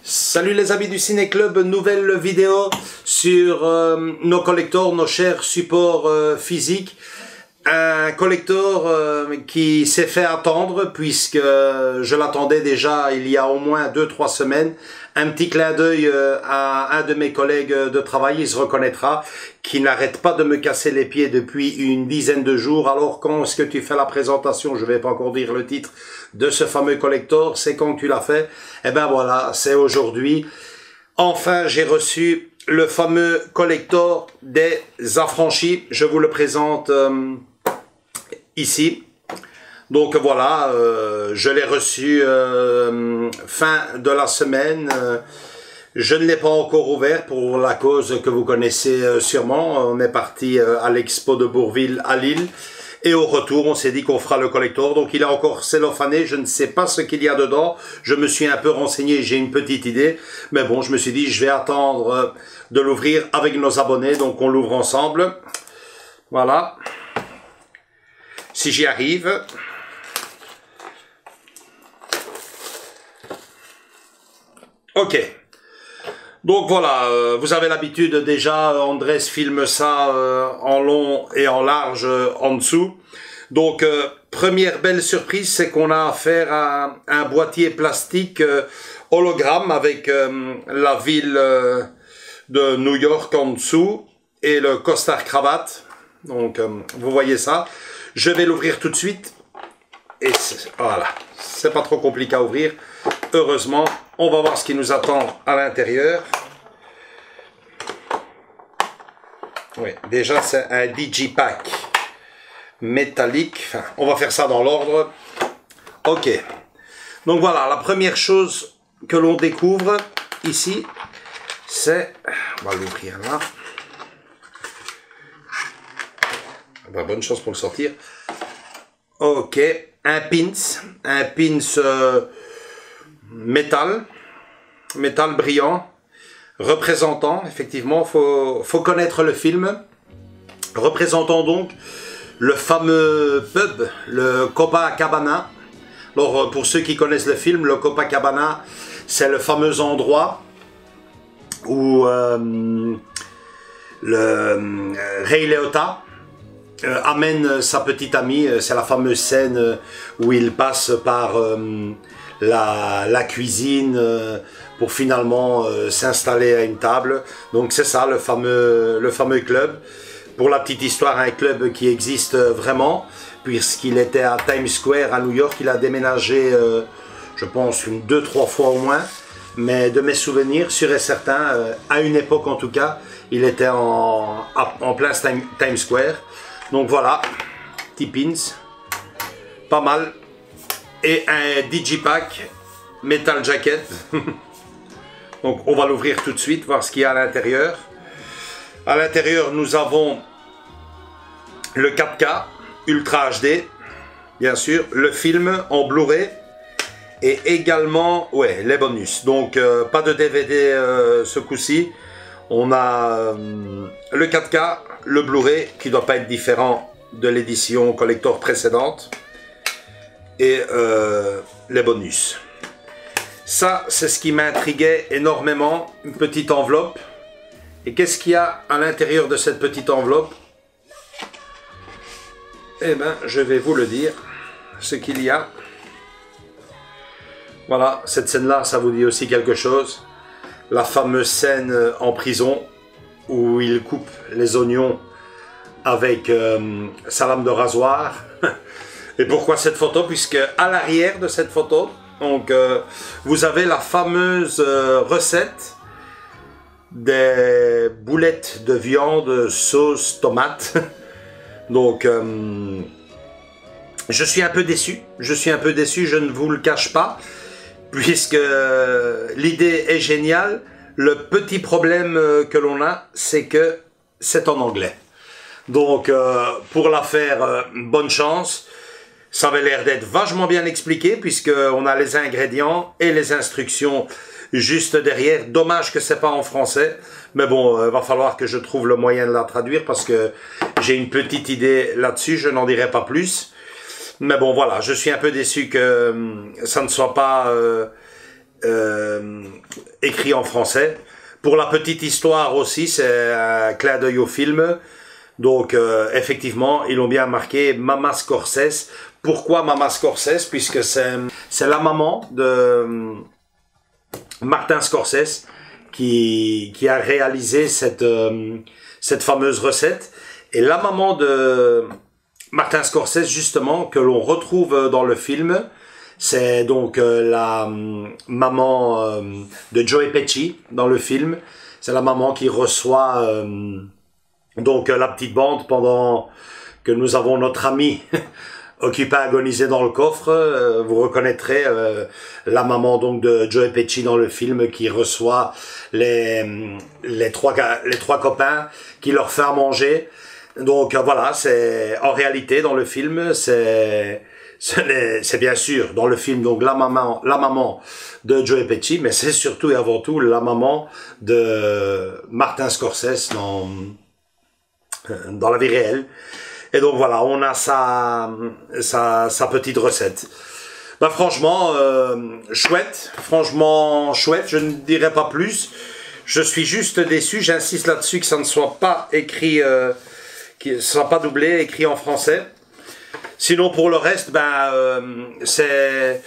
Salut les amis du Ciné Club, nouvelle vidéo sur nos collectors, nos chers supports physiques. Un collector qui s'est fait attendre puisque je l'attendais déjà il y a au moins 2-3 semaines. Un petit clin d'œil à un de mes collègues de travail, il se reconnaîtra, qui n'arrête pas de me casser les pieds depuis une dizaine de jours. Alors quand est-ce que tu fais la présentation? Je vais pas encore dire le titre de ce fameux collector, c'est quand tu l'as fait? Eh ben voilà, c'est aujourd'hui. Enfin, j'ai reçu le fameux collector des affranchis. Je vous le présente ici. Donc voilà, je l'ai reçu fin de la semaine. Je ne l'ai pas encore ouvert pour la cause que vous connaissez sûrement. On est parti à l'expo de Bourville à Lille. Et au retour, on s'est dit qu'on fera le collector. Donc il est encore cellophané, je ne sais pas ce qu'il y a dedans. Je me suis un peu renseigné, j'ai une petite idée. Mais bon, je me suis dit, je vais attendre de l'ouvrir avec nos abonnés. Donc on l'ouvre ensemble. Voilà. Si j'y arrive. Ok. Donc voilà, vous avez l'habitude déjà, Andrés filme ça en long et en large en dessous. Donc première belle surprise, c'est qu'on a affaire à un boîtier plastique hologramme avec la ville de New York en dessous et le costard cravate. Donc vous voyez ça. Je vais l'ouvrir tout de suite. Et voilà, c'est pas trop compliqué à ouvrir. Heureusement, on va voir ce qui nous attend à l'intérieur. Oui, déjà c'est un Digipack métallique. Enfin, on va faire ça dans l'ordre. Ok. Donc voilà, la première chose que l'on découvre ici, c'est... On va l'ouvrir là. Ben, bonne chance pour le sortir. Ok, un pins métal brillant, représentant, effectivement, faut connaître le film, représentant donc le fameux pub, le Copacabana. Alors pour ceux qui connaissent le film, le Copacabana, c'est le fameux endroit où le Ray Liotta amène sa petite amie. C'est la fameuse scène où il passe par la cuisine pour finalement s'installer à une table. Donc c'est ça le fameux club. Pour la petite histoire, un club qui existe vraiment, puisqu'il était à Times Square à New York. Il a déménagé, je pense, 2-3 fois au moins. Mais de mes souvenirs, sûr et certain, à une époque en tout cas, il était en plein Times Square. Donc voilà, petit pins, pas mal. Et un Digipack Metal Jacket. Donc on va l'ouvrir tout de suite, voir ce qu'il y a à l'intérieur. À l'intérieur, nous avons le 4K Ultra HD, bien sûr, le film en Blu-ray et également les bonus. Donc pas de DVD ce coup-ci. On a le 4K, le Blu-ray qui ne doit pas être différent de l'édition collector précédente et les bonus. Ça, c'est ce qui m'intriguait énormément, une petite enveloppe. Et qu'est-ce qu'il y a à l'intérieur de cette petite enveloppe? Eh bien, je vais vous le dire, ce qu'il y a. Voilà, cette scène-là, ça vous dit aussi quelque chose. La fameuse scène en prison où il coupe les oignons avec sa lame de rasoir. Et pourquoi cette photo? Puisque à l'arrière de cette photo, donc, vous avez la fameuse recette des boulettes de viande sauce tomate. Donc Je suis un peu déçu, je ne vous le cache pas, puisque l'idée est géniale. Le petit problème que l'on a, c'est que c'est en anglais. Donc, pour la faire, bonne chance. Ça avait l'air d'être vachement bien expliqué, puisqu'on a les ingrédients et les instructions juste derrière. Dommage que c'est pas en français, mais bon, va falloir que je trouve le moyen de la traduire, parce que j'ai une petite idée là-dessus, je n'en dirai pas plus. Mais bon, voilà, je suis un peu déçu que ça ne soit pas écrit en français. Pour la petite histoire aussi, c'est un clin d'œil au film. Donc, effectivement, ils ont bien marqué Mama Scorsese. Pourquoi Mama Scorsese? Puisque c'est la maman de Martin Scorsese qui a réalisé cette fameuse recette. Et la maman de Martin Scorsese, justement, que l'on retrouve dans le film, c'est donc la maman de Joe Pesci dans le film. C'est la maman qui reçoit donc la petite bande pendant que nous avons notre ami occupé à agoniser dans le coffre. Vous reconnaîtrez la maman donc de Joe Pesci dans le film qui reçoit les trois copains, qui leur fait à manger. Donc voilà, c'est en réalité dans le film, c'est bien sûr dans le film donc la maman de Joe Pesci, mais c'est surtout et avant tout la maman de Martin Scorsese dans la vie réelle. Et donc voilà, on a sa petite recette. Bah franchement, franchement chouette, je ne dirais pas plus. Je suis juste déçu, j'insiste là-dessus que ça ne soit pas écrit, que ça ne soit pas doublé, écrit en français. Sinon pour le reste, c'est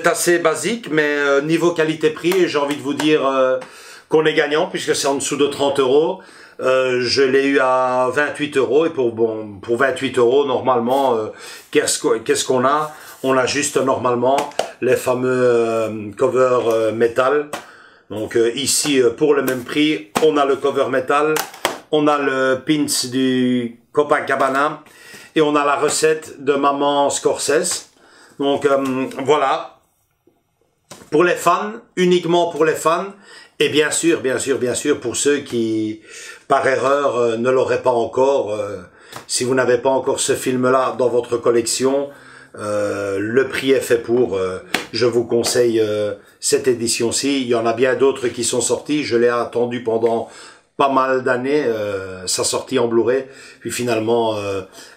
assez basique, mais niveau qualité-prix, j'ai envie de vous dire qu'on est gagnant, puisque c'est en dessous de 30 €. Je l'ai eu à 28 € et pour 28 € normalement, qu'est-ce qu'on a? On a juste normalement les fameux covers métal. Donc ici pour le même prix, on a le cover métal, on a le pins du Copacabana et on a la recette de Maman Scorsese. Donc voilà, pour les fans, uniquement pour les fans. Et bien sûr, pour ceux qui, par erreur, ne l'auraient pas encore, si vous n'avez pas encore ce film-là dans votre collection, le prix est fait pour. Je vous conseille cette édition-ci. Il y en a bien d'autres qui sont sortis. Je l'ai attendu pendant pas mal d'années, sa sortie en Blu-ray. Puis finalement,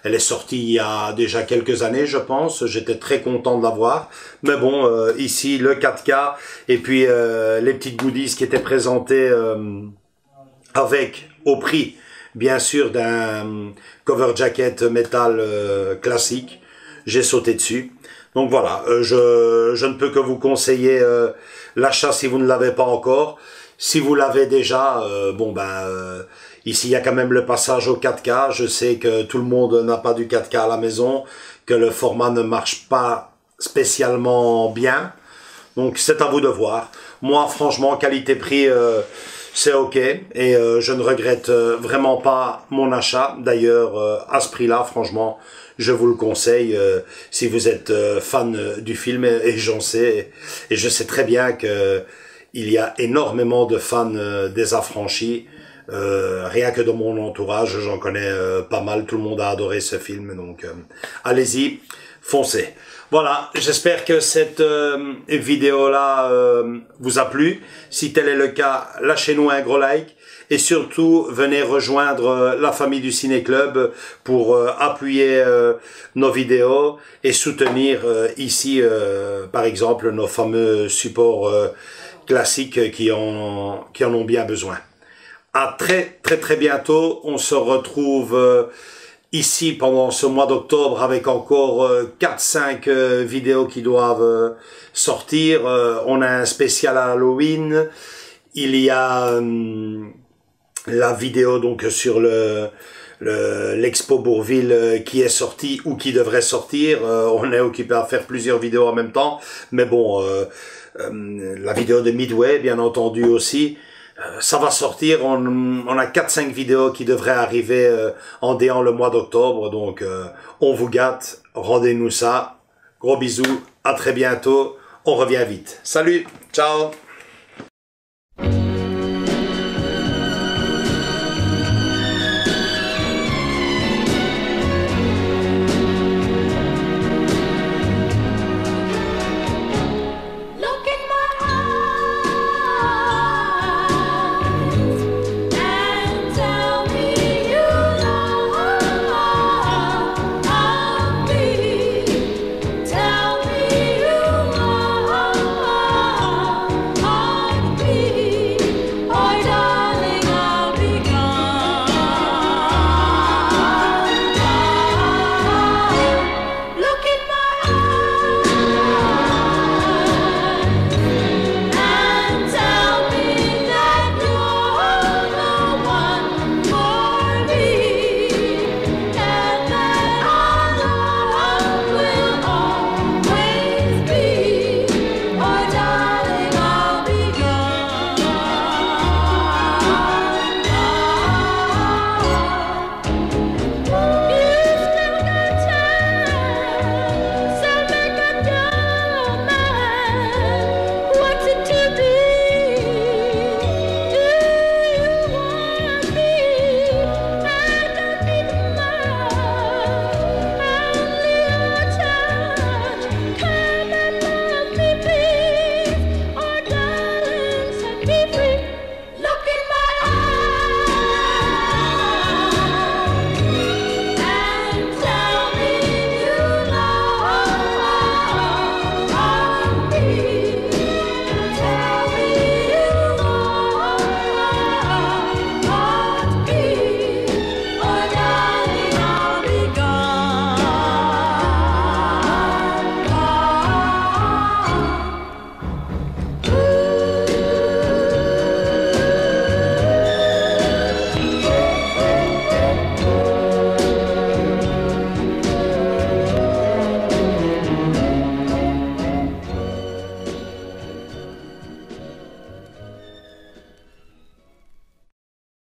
elle est sortie il y a déjà quelques années, je pense. J'étais très content de l'avoir. Mais bon, ici, le 4K et puis les petites goodies qui étaient présentées avec, au prix, bien sûr, d'un cover jacket métal classique. J'ai sauté dessus. Donc voilà, je ne peux que vous conseiller l'achat si vous ne l'avez pas encore. Si vous l'avez déjà, ici il y a quand même le passage au 4K. Je sais que tout le monde n'a pas du 4K à la maison, que le format ne marche pas spécialement bien. Donc c'est à vous de voir. Moi franchement, qualité-prix, c'est ok. Et je ne regrette vraiment pas mon achat. D'ailleurs, à ce prix-là, franchement, je vous le conseille si vous êtes fan du film. Et j'en sais, et je sais très bien que il y a énormément de fans des Affranchis. Rien que dans mon entourage, j'en connais pas mal. Tout le monde a adoré ce film. Donc, allez-y, foncez. Voilà, j'espère que cette vidéo-là vous a plu. Si tel est le cas, lâchez-nous un gros like. Et surtout, venez rejoindre la famille du Ciné Club pour appuyer nos vidéos et soutenir ici, par exemple, nos fameux supports classiques qui en ont bien besoin. À très bientôt. On se retrouve ici pendant ce mois d'octobre avec encore 4-5 vidéos qui doivent sortir. On a un spécial à Halloween. Il y a la vidéo donc sur l'Expo Bourvil qui est sortie ou qui devrait sortir. On est occupé à faire plusieurs vidéos en même temps. Mais bon, la vidéo de Midway, bien entendu aussi. Ça va sortir, on a 4-5 vidéos qui devraient arriver en déant le mois d'octobre, donc on vous gâte, rendez-nous ça. Gros bisous, à très bientôt, on revient vite. Salut, ciao.